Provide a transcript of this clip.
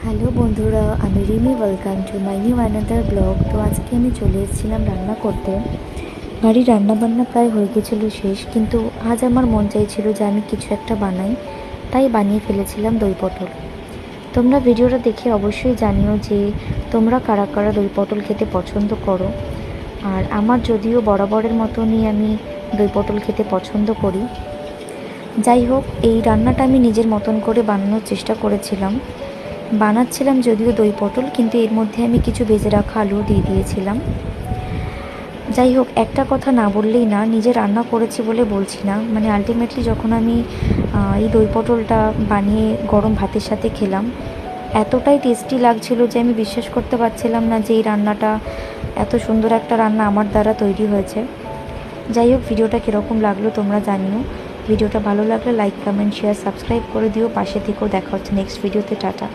Hello বন্ধুরা, আমি Rimi. Welcome to my new another blog. তো আজকে আমি চলে এসেছিলাম রান্না করতে। বাড়ির রান্নাবান্না প্রায় হয়ে গেছিলো শেষ, কিন্তু আজ আমার মন চাইছিল যে আমি কিছু একটা বানাই, তাই বানিয়ে ফেলেছিলাম দই পটল। তোমরা ভিডিওটা দেখে অবশ্যই জানিও যে তোমরা কারা কারা দই পটল খেতে পছন্দ করো। আর আমার যদিও বরাবরের মতনই আমি দই পটল খেতে পছন্দ করি। যাই হোক, এই রান্নাটা আমি নিজের মতন করে বানানোর চেষ্টা বানাচ্ছিলাম যদিও দই পটল, কিন্তু এর মধ্যে আমি কিছু ভেজে রাখা আলু দিয়ে দিয়েছিলাম। যাই হোক, একটা কথা না বললেই না, নিজে রান্না করেছি বলে বলছি না, মানে আলটিমেটলি যখন আমি এই দই পটলটা বানিয়ে গরম ভাতের সাথে খেলাম, এতটাই টেস্টি লাগছিল যে আমি বিশ্বাস করতে পারছিলাম না যে এই রান্নাটা, এত সুন্দর একটা রান্না আমার দ্বারা তৈরি হয়েছে। যাই হোক, ভিডিওটা কীরকম লাগলো তোমরা জানিও। ভিডিওটা ভালো লাগলে লাইক, কমেন্ট, শেয়ার, সাবস্ক্রাইব করে দিও, পাশে থেকেও। দেখা হচ্ছে নেক্সট ভিডিওতে। টাটা।